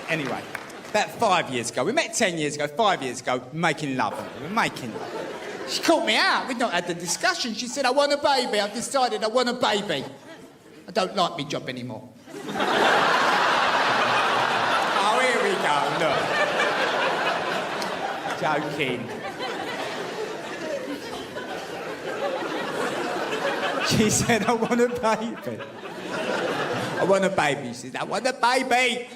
Anyway, about 5 years ago, we met 10 years ago, 5 years ago, making love. We were making love. She called me out. We'd not had the discussion. She said, I want a baby. I've decided I want a baby. I don't like my job anymore. Oh, here we go, look. Joking. She said, I want a baby. I want a baby. She said, I want a baby.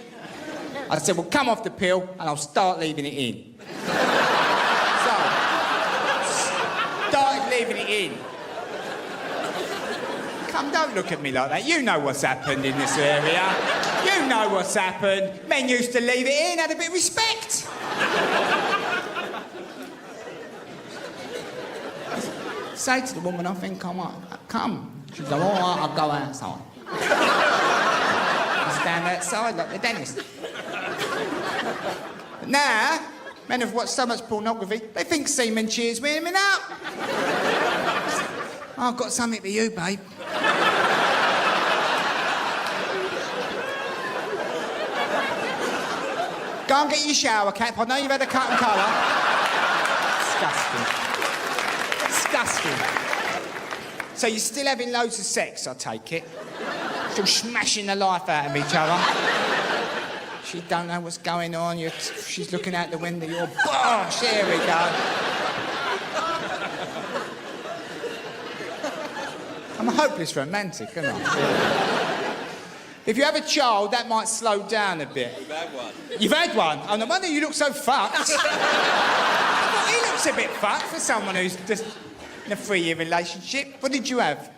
I said, well, come off the pill and I'll start leaving it in. So, started leaving it in. Come, don't look at me like that. You know what's happened in this area. You know what's happened. Men used to leave it in, had a bit of respect. Say to the woman, I think I might come. She's like, all right, I'll go outside. I stand outside like the dentist. But now, men have watched so much pornography, they think semen cheers women up. I've got something for you, babe. Go and get your shower cap. I know you've had a cut and colour. Disgusting. So you're still having loads of sex, I take it? Still smashing the life out of each other? She don't know what's going on. She's looking out the window. You're bosh. Here we go. I'm a hopeless romantic, aren't I? If you have a child, that might slow down a bit. You've had one. You've had one? Oh, no wonder you look so fucked. Well, he looks a bit fucked for someone who's just in a 3-year relationship. What did you have?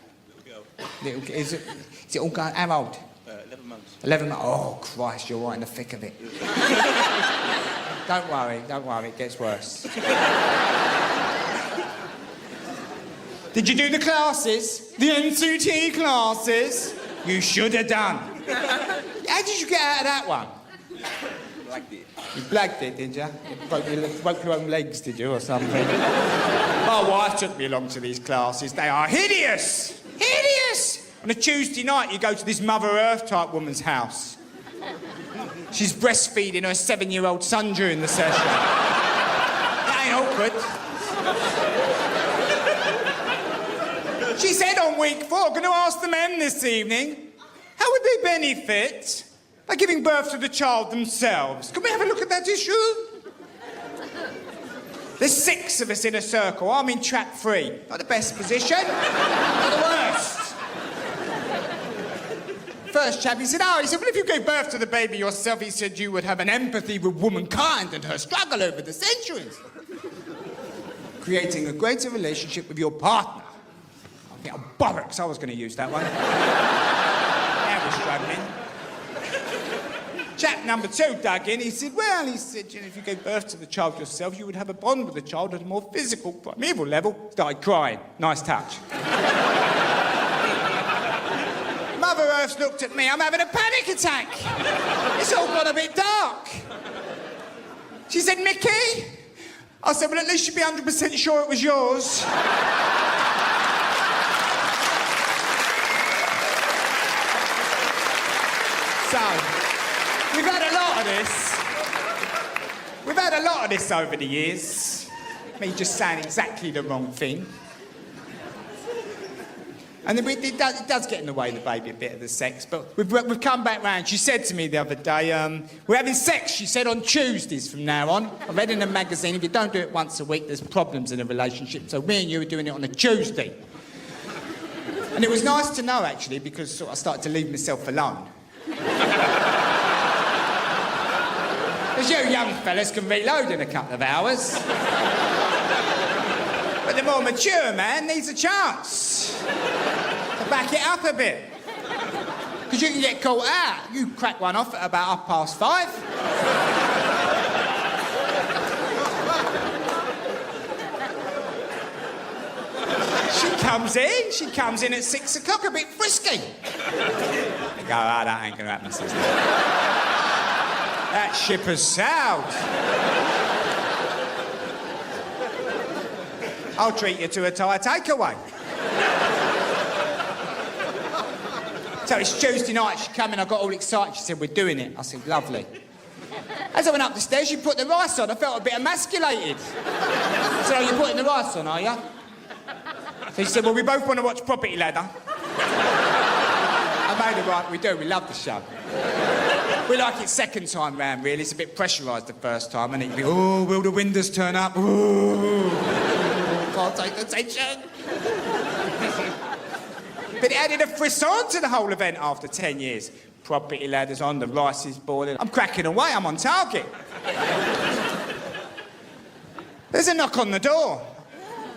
Little girl. Is it all going... How old? 11 months. 11 months. Oh, Christ, you're right in the thick of it. Don't worry, it gets worse. Did you do the classes? The NCT classes? You should have done. How did you get out of that one? Blagged it. You blagged it, did you? You broke your own legs, did you, or something? My wife took me along to these classes. They are hideous! Hideous! On a Tuesday night, you go to this Mother Earth type woman's house. She's breastfeeding her 7-year-old son during the session. That ain't awkward. She said on week 4, going to ask the men this evening, how would they benefit by giving birth to the child themselves? Can we have a look at that issue? There's 6 of us in a circle. I'm in trap 3. Not the best position, not the worst. First chap, he said, well, if you gave birth to the baby yourself, he said, you would have an empathy with womankind and her struggle over the centuries. Creating a greater relationship with your partner. I think, bollocks, I was going to use that one. Now we're struggling. Chap number 2 dug in. He said, if you gave birth to the child yourself, you would have a bond with the child at a more physical, primeval level. Started crying. Nice touch. Mother Earth looked at me. I'm having a panic attack. It's all gone a bit dark. She said, Micky? I said, well, at least you'd be 100% sure it was yours. So, we've had a lot of this. We've had a lot of this over the years. Me just saying exactly the wrong thing. And then it does get in the way of the baby a bit of the sex, but we've come back round. She said to me the other day, we're having sex, she said, on Tuesdays from now on. I read in a magazine, if you don't do it once a week, there's problems in a relationship, so me and you are doing it on a Tuesday. And it was nice to know, actually, because I started to leave myself alone. Because you young fellas can reload in a couple of hours. But the more mature man needs a chance to back it up a bit. Because you can get caught out. You crack one off at about 5:30. She comes in at 6 o'clock, a bit frisky. I go, that ain't gonna happen, sister. That ship has sailed. I'll treat you to a Thai takeaway. So it's Tuesday night, she came in, I got all excited, she said, we're doing it. I said, lovely. As I went up the stairs, she put the rice on. I felt a bit emasculated. I said, oh, you're putting the rice on, are you? So she said, well, we both want to watch Property Ladder. I made her right, we do. We love the show. We like it second time round, really. It's a bit pressurised the first time, and it'd be, oh, will the windows turn up? Oh, can't take the tension. But it added a frisson to the whole event after 10 years. Property Ladder's on, the rice is boiling. I'm cracking away, I'm on target. There's a knock on the door.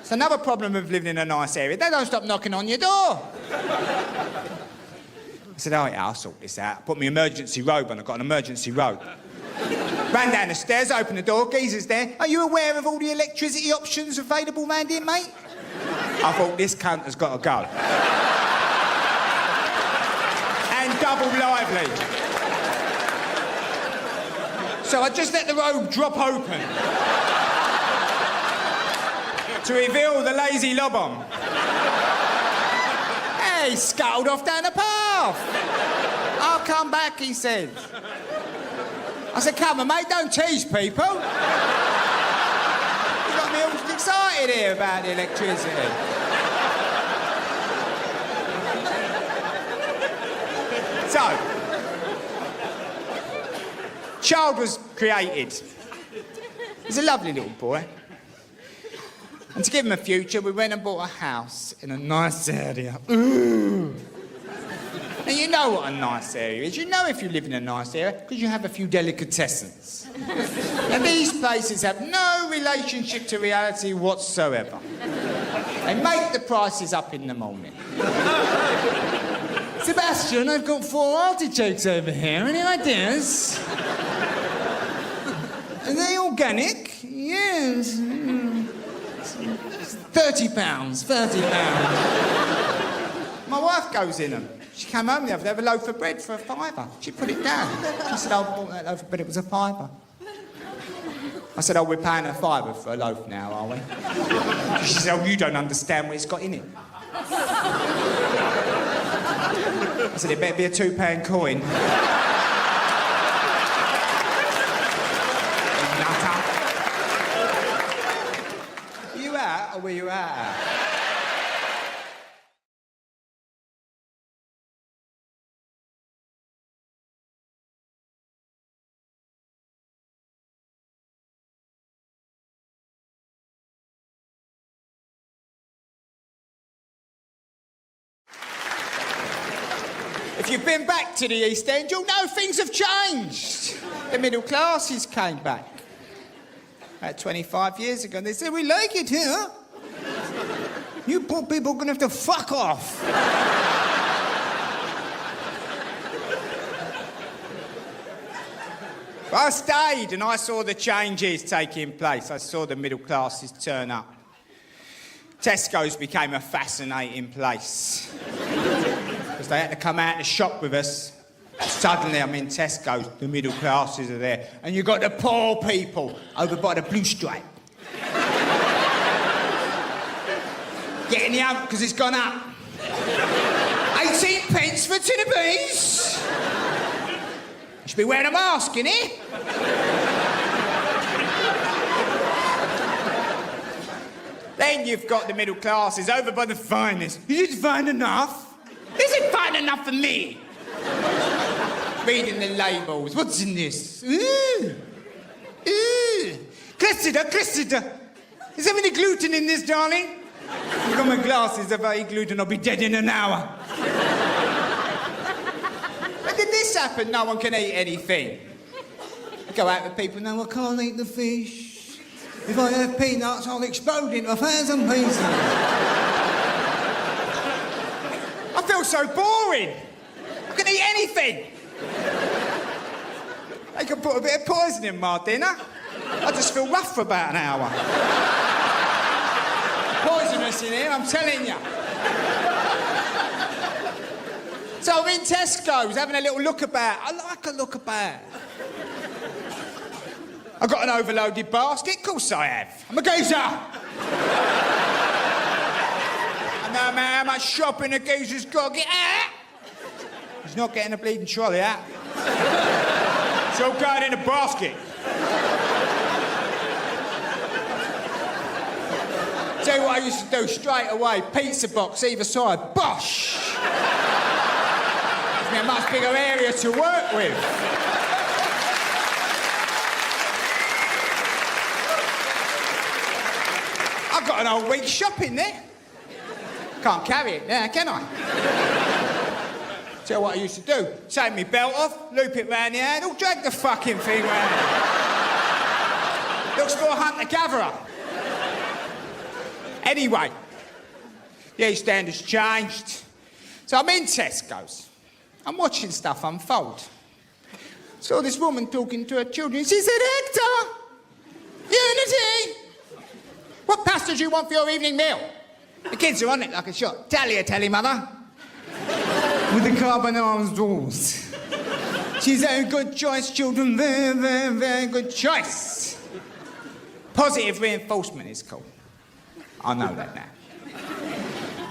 It's another problem of living in a nice area. They don't stop knocking on your door. I said, oh, yeah, I'll sort this out. Put my emergency robe on. I've got an emergency robe. Ran down the stairs, opened the door, geezer's there. Are you aware of all the electricity options available round here, mate? I thought, this cunt has got to go. And double lively. So I just let the robe drop open to reveal the lazy lob-on. He scuttled off down the path. I'll come back, he said. I said, come on, mate, don't tease people. You got me all excited here about the electricity. So, child was created. He's a lovely little boy. And to give him a future, we went and bought a house in a nice area. Ooh. Now, you know what a nice area is. You know if you live in a nice area, because you have a few delicatessens. And these places have no relationship to reality whatsoever. They make the prices up in the morning. Sebastian, I've got 4 artichokes over here. Any ideas? Are they organic? Yes. £30, £30. My wife goes in them. She came home the other day with a loaf of bread for £5. She put it down. She said, oh, I bought that loaf of bread, it was £5. I said, oh, we're paying £5 for a loaf now, are we? She said, oh, you don't understand what it's got in it. I said, it better be a £2 coin. Or where you at? If you've been back to the East End, you'll know things have changed. The middle classes came back. About 25 years ago, they said, we like it here. You poor people are going to have to fuck off. But I stayed and I saw the changes taking place. I saw the middle classes turn up. Tesco's became a fascinating place. Because they had to come out and shop with us. Suddenly I'm in Tesco's, the middle classes are there, and you've got the poor people over by the blue stripe. Getting the oven because it's gone up. 18 pence for tin of beans. You should be wearing a mask, innit? Then you've got the middle classes over by the finest. Is it fine enough? Is it fine enough for me? Reading the labels. What's in this? Ooh. Ooh. Cressida. Is there any gluten in this, darling? I've got my glasses. If I eat gluten, I'll be dead in an hour. When did this happen? No one can eat anything. I go out with people, no, I can't eat the fish. If I have peanuts, I'll explode into 1,000 pieces. I feel so boring. I can eat anything. They can put a bit of poison in my dinner. I just feel rough for about an hour. Poisonous in here, I'm telling you. So I'm in Tesco's having a little look about. I like a look about. I've got an overloaded basket, of course I have. I'm a geezer. And no matter how much shopping a geezer's got to get out, he's not getting a bleeding trolley out. It's all going in a basket. Tell you what I used to do straight away, pizza box either side, bosh! Gives me a much bigger area to work with. I've got an old week's shopping there. Can't carry it now, can I? Tell you what I used to do, take my belt off, loop it round the handle, drag the fucking thing round. Looks more hunter-gatherer. Anyway, the EastEnders changed. So I'm in Tesco's. I'm watching stuff unfold. Saw this woman talking to her children. She said, Hector! Unity! What pasta do you want for your evening meal? The kids are on it like a shot. Telly, mother. With the carbonara sauce. She's a good choice, children. Very, very, very good choice. Positive reinforcement is called. I know that now.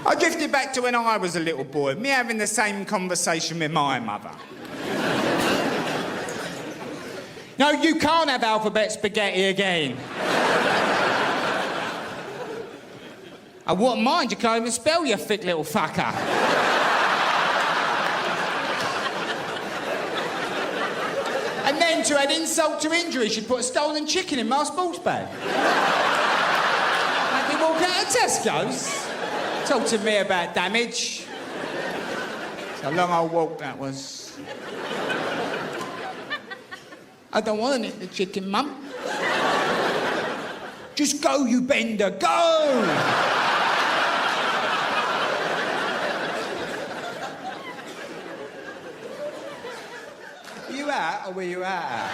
I drifted back to when I was a little boy, me having the same conversation with my mother. No, you can't have alphabet spaghetti again. I wouldn't mind, you can't even spell, you thick little fucker. And then to add insult to injury, she'd put a stolen chicken in my sports bag. Make me walk out of Tesco's. Talk to me about damage. It's a long old walk that was. I don't want to eat the chicken, Mum. Just go, you bender, go! Were you out or were you out?